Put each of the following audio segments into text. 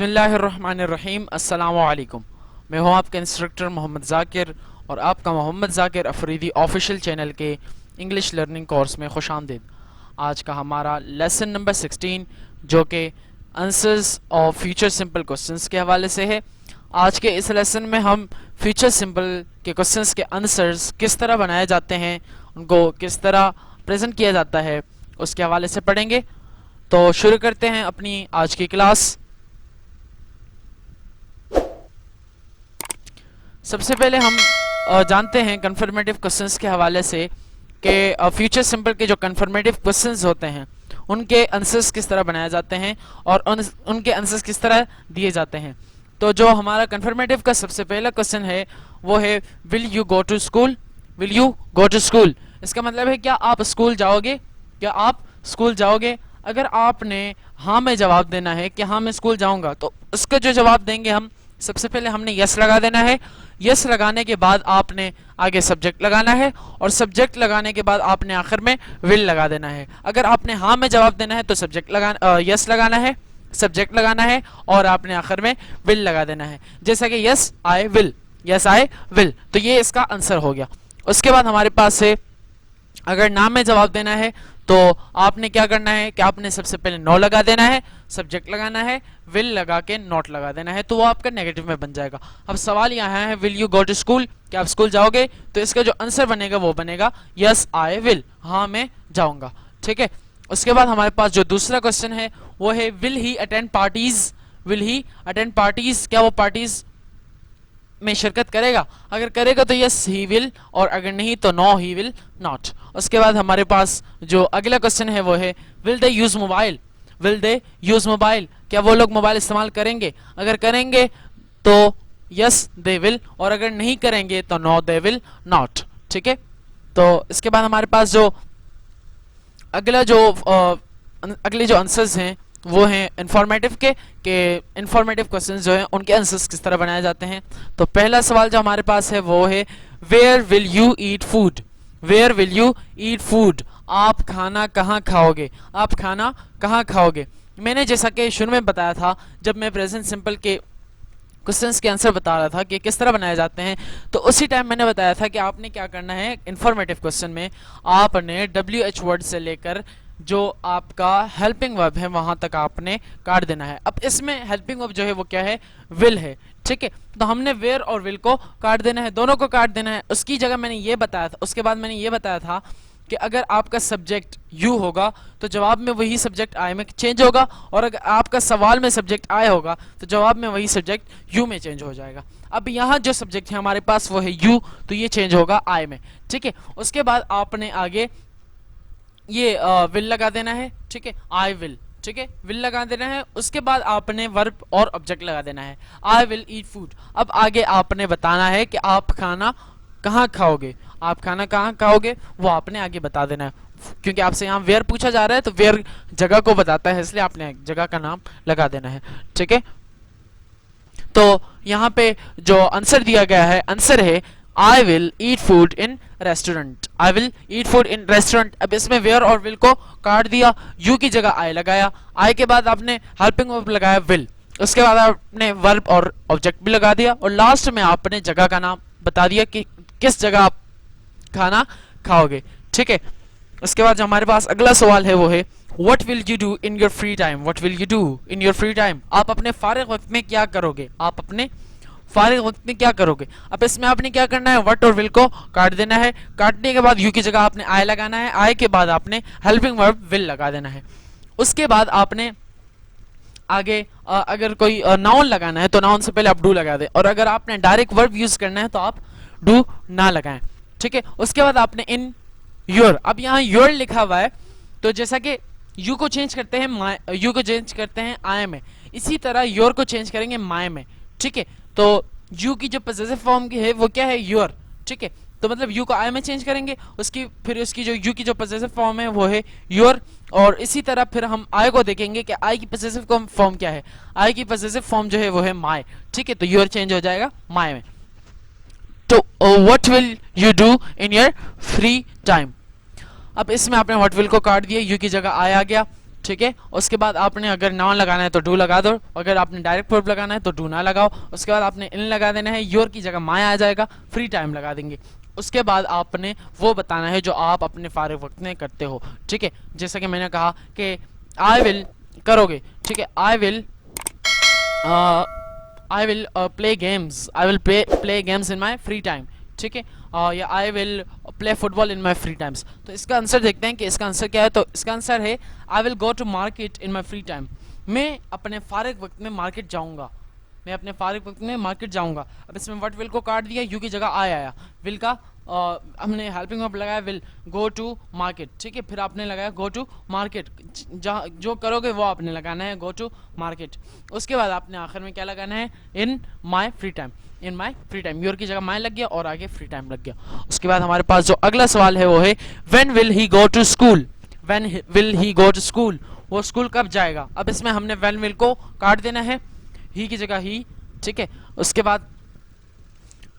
बिस्मिल्लाहिर्रहमानिर्रहीम। अस्सलामुअलैकुम। मैं हूं आपका इंस्ट्रक्टर मोहम्मद ज़ाकिर और आपका मोहम्मद ज़ाकिर अफरीदी ऑफिशियल चैनल के इंग्लिश लर्निंग कोर्स में खुशामदीद। आज का हमारा लेसन नंबर 16 जो कि answers of future simple questions के हवाले से है। आज के इस लेसन में हम फ्यूचर सिंपल के क्वेश्चंस के आंसर्स किस तरह बनाए जाते हैं, उनको किस तरह प्रेजेंट किया जाता है, उसके हवाले से पढ़ेंगे। तो शुरू करते हैं अपनी आज की क्लास। सबसे पहले हम जानते हैं कन्फर्मेटिव क्वेश्चंस के हवाले से कि फ्यूचर सिंपल के जो कन्फर्मेटिव क्वेश्चंस होते हैं उनके आंसर्स किस तरह बनाए जाते हैं और उनके आंसर्स किस तरह दिए जाते हैं। तो जो हमारा कन्फर्मेटिव का सबसे पहला क्वेश्चन है वो है will you go to school. Will you go to school, इसका मतलब है क्या आप स्कूल जाओगे, क्या आप स्कूल जाओगे। अगर आपने हाँ में जवाब देना है कि हाँ मैं स्कूल जाऊंगा, तो उसका जो जवाब देंगे हम सबसे पहले हमने यस लगा देना है। यस लगाने के बाद आपने आगे सब्जेक्ट लगाना है और सब्जेक्ट लगाने के बाद आपने आखिर में विल लगा देना है। अगर आपने हाँ में जवाब देना है तो सब्जेक्ट लगाना यस लगाना है, सब्जेक्ट लगाना है और आपने आखिर में विल लगा देना है। जैसा कि yes I will, yes I will, तो ये इसका आंसर हो गया। उसके बाद हमारे पास है अगर ना में जवाब देना है तो आपने क्या करना है कि आपने सबसे पहले नो लगा देना है, सब्जेक्ट लगाना है, विल लगा के नॉट लगा देना है, तो वो आपका नेगेटिव में बन जाएगा। अब सवाल यहाँ है will you go to school, क्या आप स्कूल जाओगे, तो इसका जो आंसर बनेगा वो बनेगा यस आई विल, हाँ मैं जाऊंगा। ठीक है। उसके बाद हमारे पास जो दूसरा क्वेश्चन है वो है will he attend parties. Will he attend parties, क्या वो पार्टीज में शिरकत करेगा। अगर करेगा तो यस ही विल और अगर नहीं तो नो ही विल नॉट। उसके बाद हमारे पास जो अगला क्वेश्चन है वो है will they use mobile. Will they use mobile, क्या वो लोग मोबाइल इस्तेमाल करेंगे। अगर करेंगे तो यस दे विल और अगर नहीं करेंगे तो नो दे विल नॉट। ठीक है। तो इसके बाद हमारे पास जो अगले जो आंसर्स हैं वो हैं इंफॉर्मेटिव के इंफॉर्मेटिव क्वेश्चंस जो हैं उनके आंसर्स किस तरह बनाए जाते हैं। तो पहला सवाल जो हमारे पास है वो है where will you eat food. Where will you eat food, आप खाना कहाँ खाओगे, आप खाना कहाँ खाओगे। मैंने जैसा कि शुरू में बताया था जब मैं प्रेजेंट सिंपल के क्वेश्चंस के आंसर बता रहा था कि किस तरह बनाए जाते हैं, तो उसी टाइम मैंने बताया था कि आपने क्या करना है इंफॉर्मेटिव क्वेश्चन में आपने WH वर्ड से लेकर जो आपका हेल्पिंग वर्ब है वहां तक आपने काट देना है। अब इसमें हेल्पिंग वर्ब जो है वो क्या है, विल है। ठीक है। तो हमने वेयर और विल को काट देना है, दोनों को काट देना है। उसकी जगह मैंने ये बताया था, उसके बाद मैंने ये बताया था कि अगर आपका सब्जेक्ट यू होगा तो जवाब में वही सब्जेक्ट आई में चेंज होगा और अगर आपका सवाल में सब्जेक्ट आई होगा तो जवाब में वही सब्जेक्ट यू में चेंज हो जाएगा। अब यहाँ जो सब्जेक्ट है हमारे पास वो है यू, तो ये चेंज होगा आई में। ठीक है। उसके बाद आपने आगे ये विल लगा देना है। ठीक है, आई विल। ठीक है, विल लगा देना है। उसके बाद आपने वर्ब और ऑब्जेक्ट लगा देना है, आई विल ईट फूड। अब आगे आपने बताना है कि आप खाना कहाँ खाओगे, आप खाना कहाँ खाओगे वो आपने आगे बता देना है। क्योंकि आपसे यहाँ वेयर पूछा जा रहा है तो वेयर जगह को बताता है, इसलिए आपने जगह का नाम लगा देना है। ठीक है। तो यहाँ पे जो आंसर दिया गया है, आंसर है I will eat food in restaurant. I will eat food in restaurant. अब इसमें वेयर और विल को काट दिया, यू की जगह आई लगाया, आई के बाद आपने हेल्पिंग वर्ब लगाया विल, उसके बाद आपने वर्ब और ऑब्जेक्ट भी लगा दिया और लास्ट में आपने जगह का नाम बता दिया कि किस जगह आप खाना खाओगे। ठीक है। उसके बाद जो हमारे पास अगला सवाल है वो है what will you do in your free time. What will you do in your free time, आप अपने फारिग वक्त में क्या करोगे, आप अपने फारिग वक्त में क्या करोगे। अब इसमें आपने क्या करना है, व्हाट और विल को काट देना है। काटने के बाद यू की जगह आपने आई लगाना है, आई के बाद आपने हेल्पिंग वर्ब विल लगा देना है। उसके बाद आपने आगे अगर कोई नाउन लगाना है तो नाउन से पहले आप डू लगा दें और अगर आपने डायरेक्ट वर्ब यूज करना है तो आप डू ना लगाएं। ठीक है। उसके बाद आपने इन योर, अब यहाँ योर लिखा हुआ है तो जैसा कि यू को चेंज करते हैं माय, यू को चेंज करते हैं आई में, इसी तरह योर को चेंज करेंगे माय में। ठीक है। तो यू की जो पॉसेसिव फॉर्म की है वो क्या है, योर। ठीक है। तो मतलब यू को आई में चेंज करेंगे, फिर उसकी जो यू की जो पॉसेसिव फॉर्म है वो है योर। और इसी तरह फिर हम आई को देखेंगे कि आई की पॉसेसिव फॉर्म क्या है, आई की पॉसेसिव फॉर्म जो है वो है माय। ठीक है। तो योर चेंज हो जाएगा माय में। तो what will you do in your free time, अब इसमें आपने व्हाट विल को काट दिया, यू की जगह आई आ गया। ठीक है। उसके बाद आपने अगर नाउन लगाना है तो डू लगा दो, अगर आपने डायरेक्ट वर्ब लगाना है तो डू ना लगाओ। उसके बाद आपने इन लगा देना है, योर की जगह माय आ जाएगा, फ्री टाइम लगा देंगे। उसके बाद आपने वो बताना है जो आप अपने फारिग वक्त में करते हो, ठीक है। जैसा कि मैंने कहा कि आई विल करोगे, ठीक है, I will play games, I will play games in my free time, ठीक है, या I will play football in my free times. तो इसका आंसर देखते हैं कि इसका आंसर क्या है। तो इसका आंसर है I will go to market in my free time. मैं अपने फारिग वक्त में मार्केट जाऊंगा, मैं अपने फारिग वक्त में मार्केट जाऊंगा। अब इसमें व्हाट विल को काट दिया, यू की जगह आया, विल का हमने हेल्पिंग वर्ब लगाया विल गो टू मार्केट, ठीक है। फिर आपने लगाया गो टू मार्केट, जहाँ जो करोगे वो आपने लगाना है गो टू मार्केट। उसके बाद आपने आखिर में क्या लगाना है, in my free time, in my free time, your की जगह माई लग गया और आगे फ्री टाइम लग गया। उसके बाद हमारे पास जो अगला सवाल है वो है when will he go to school, when will he go to school, वो स्कूल कब जाएगा। अब इसमें हमने व्हेन विल को काट देना है, ही की जगह ही, ठीक है। उसके बाद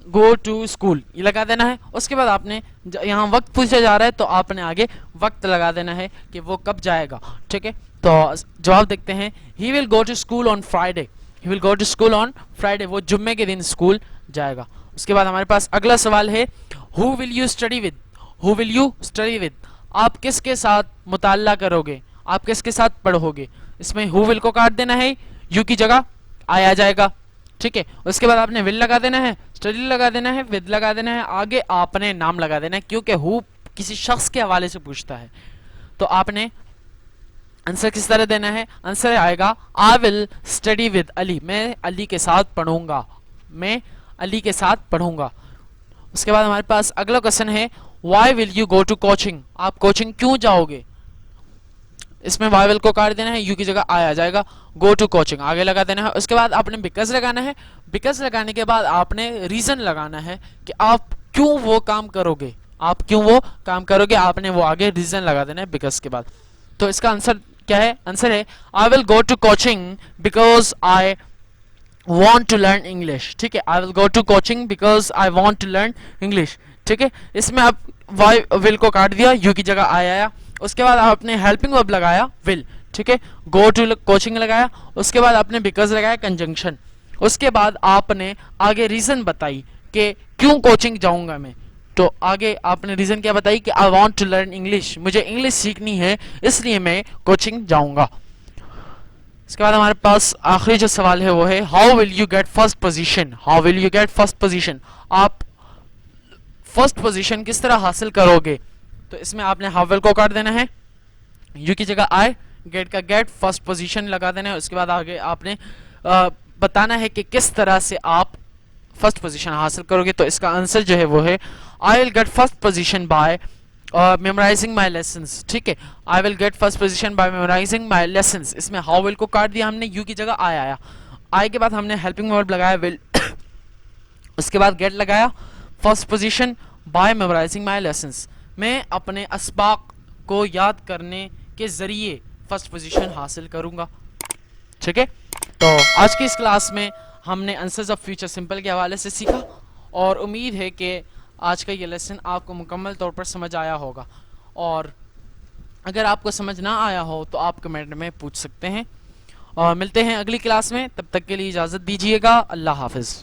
गो टू स्कूल ये लगा देना है। उसके बाद आपने यहाँ वक्त पूछा जा रहा है तो आपने आगे वक्त लगा देना है कि वो कब जाएगा, ठीक है। तो जवाब देखते हैं, he will go to school on Friday, he will go to school on Friday, वो जुम्मे के दिन स्कूल जाएगा। उसके बाद हमारे पास अगला सवाल है who will you study with, who will you study with, आप किसके साथ मुताल्ला करोगे, आप किसके साथ पढ़ोगे। इसमें हु विल को काट देना है, यू की जगह आई आ जाएगा, ठीक है। उसके बाद आपने विल लगा देना है, स्टडी लगा देना है, विद लगा देना है, आगे आपने नाम लगा देना है क्योंकि हु किसी शख्स के हवाले से पूछता है। तो आपने आंसर किस तरह देना है, आंसर आएगा I will study with Ali, मैं अली के साथ पढ़ूंगा, मैं अली के साथ पढ़ूंगा। उसके बाद हमारे पास अगला क्वेश्चन है why will you go to coaching, आप कोचिंग क्यों जाओगे। इसमें वाई विल को काट देना है, यू की जगह आ जाएगा, गो टू कोचिंग आगे लगा देना है। उसके बाद आपने बिकॉज लगाना है, बिकॉज लगाने के बाद आपने रीजन लगाना है कि आप क्यों वो काम करोगे, आप क्यों वो काम करोगे, आपने वो आगे रीजन लगा देना है बिकॉज के बाद। तो इसका आंसर क्या है, आंसर है I will go to coaching because I want to learn English, ठीक है, I will go to coaching because I want to learn English, ठीक है। इसमें आप why will को काट दिया, you की जगह आया। उसके बाद आपने helping verb लगाया will, ठीक है, go to coaching लगाया। उसके बाद आपने because लगाया conjunction। उसके बाद आपने आगे रीजन बताई कि क्यों कोचिंग जाऊंगा मैं। तो आगे आपने रीजन क्या बताई कि I want to learn English, मुझे इंग्लिश सीखनी है इसलिए मैं कोचिंग जाऊंगा। इसके बाद हमारे पास आखिरी जो सवाल है वो है how will you get first position, how will you get first position, आप फर्स्ट पोजीशन किस तरह हासिल करोगे। तो इसमें आपने हाउ विल को काट देना है, यू की जगह आई, गेट का गेट, फर्स्ट पोजीशन लगा देना है। उसके बाद आगे आपने बताना है कि किस तरह से आप फर्स्ट पोजीशन हासिल करोगे। तो इसका आंसर जो है वो है I will get first position by memorising my lessons, ठीक है, I will get first position by memorising my lessons. इसमें हाउ विल को काट दिया हमने, यू की जगह आया, आई के बाद हमने हेल्पिंग वर्ब लगाया विल, उसके बाद गेट लगाया, first position by memorising my lessons, मैं अपने असबाक को याद करने के जरिए फर्स्ट पोजीशन हासिल करूंगा, ठीक है। तो आज की इस क्लास में हमने आंसर्स ऑफ फ्यूचर सिंपल के हवाले से सीखा और उम्मीद है कि आज का ये लेसन आपको मुकम्मल तौर पर समझ आया होगा। और अगर आपको समझ ना आया हो तो आप कमेंट में पूछ सकते हैं। और मिलते हैं अगली क्लास में, तब तक के लिए इजाज़त दीजिएगा। अल्लाह हाफिज़।